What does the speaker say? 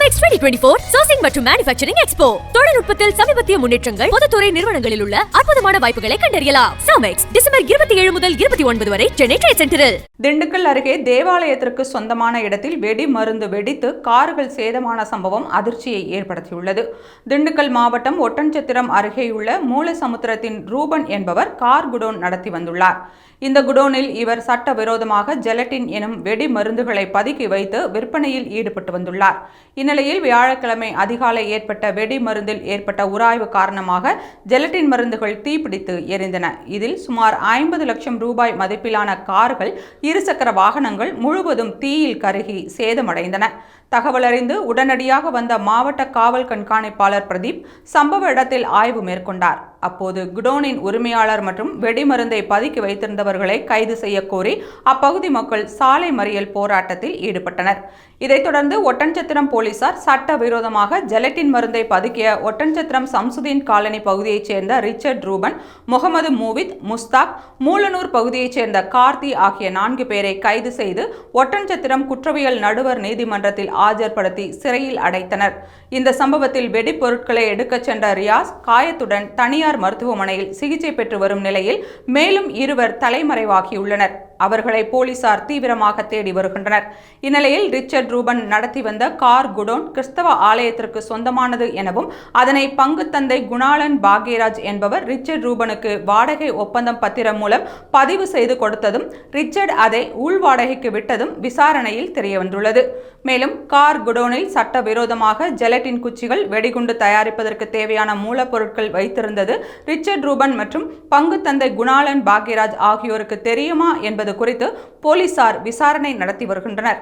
Samex 2024 Sourcing மற்றும் Manufacturing Expo. தொழில்நுட்பத்தில் சமீபத்திய முன்னேற்றங்கள், பொதுத்துறை நிறுவனங்களில் உள்ள அற்புதமான வாய்ப்புகளை கண்டறியலாம். Samex டிசம்பர் 27 முதல் 29 வரை சென்னை ட்ரேட் சென்டரில். திண்டுக்கல் அருகே தேவாலயத்திற்கு சொந்தமான இடத்தில் வெடி மருந்து வெடித்து கார்கள் சேதமான சம்பவம் அதிர்ச்சியை ஏற்படுத்தியுள்ளது. திண்டுக்கல் மாவட்டம் ஒட்டன்சத்திரம் அருகேயுள்ள மூலசமுத்திரத்தின் ரூபன் என்பவர் கார் குடோன் நடத்தி வந்துள்ளார். இந்த குடோனில் இவர் சட்டவிரோதமாக ஜெலட்டின் எனும் வெடி மருந்துகளை பதுக்கி வைத்து விற்பனையில் ஈடுபட்டு வந்துள்ளார். இந்நிலையில் வியாழக்கிழமை அதிகாலை ஏற்பட்ட வெடி மருந்தில் ஏற்பட்ட உராய்வு காரணமாக ஜெலட்டின் மருந்துகள் தீப்பிடித்து எரிந்தன. இதில் சுமார் 50 லட்சம் ரூபாய் மதிப்பிலான கார்கள், இருசக்கர வாகனங்கள் முழுவதும் தீயில் கருகி சேதமடைந்தன. தகவலறிந்து உடனடியாக வந்த மாவட்ட காவல் கண்காணிப்பாளர் பிரதீப் சம்பவ இடத்தில் ஆய்வு மேற்கொண்டார். அப்போது குடோனின் உரிமையாளர் மற்றும் வெடிமருந்தை பதுக்கி வைத்திருந்தவர்களை கைது செய்ய கோரி அப்பகுதி மக்கள் சாலை மறியல் போராட்டத்தில் ஈடுபட்டனர். இதைத் தொடர்ந்து ஒட்டன்சத்திரம் போலீசார் சட்டவிரோதமாக ஜெலட்டின் மருந்தை பதுக்கிய ஒட்டன்சத்திரம் சம்சுதீன் காலனி பகுதியைச் சேர்ந்த ரிச்சர்ட் ரூபன், முகமது மூவித், முஸ்தாக், மூலனூர் பகுதியைச் சேர்ந்த கார்த்தி ஆகிய 4 பேரை கைது செய்து ஒட்டன்சத்திரம் குற்றவியல் நடுவர் நீதிமன்றத்தில் ஆஜர்படுத்தி சிறையில் அடைத்தனர். இந்த சம்பவத்தில் வெடிப்பொருட்களை எடுக்கச் சென்ற ரியாஸ் காயத்துடன் தனியார் மருத்துவமனையில் சிகிச்சை பெற்று வரும் நிலையில் மேலும் 2 தலைமறைவாகியுள்ளனர். அவர்களை போலீசார் தீவிரமாக தேடி வருகின்றனர். இந்நிலையில் ரிச்சர்ட் ரூபன் நடத்தி வந்த கார் குடோன் கிறிஸ்தவ ஆலயத்திற்கு சொந்தமானது எனவும் அதனை பங்கு தந்தை குணாளன் பாக்யராஜ் என்பவர் ரிச்சர்ட் ரூபனுக்கு வாடகை ஒப்பந்தம் பத்திரம் மூலம் பதிவு செய்து கொடுத்ததும், ரிச்சர்ட் அதை உள்வாடகைக்கு விட்டதும் விசாரணையில் தெரியவந்துள்ளது. மேலும் கார் குடோனில் சட்டவிரோதமாக ஜெலட்டின் குச்சிகள், வெடிகுண்டு தயாரிப்பதற்கு தேவையான மூலப்பொருட்கள் வைத்திருந்தது ரிச்சர்ட் ரூபன் மற்றும் பங்கு தந்தை குணாளன் பாக்யராஜ் ஆகியோருக்கு தெரியுமா என்பது குறித்து போலீசார் விசாரணை நடத்தி வருகின்றனர்.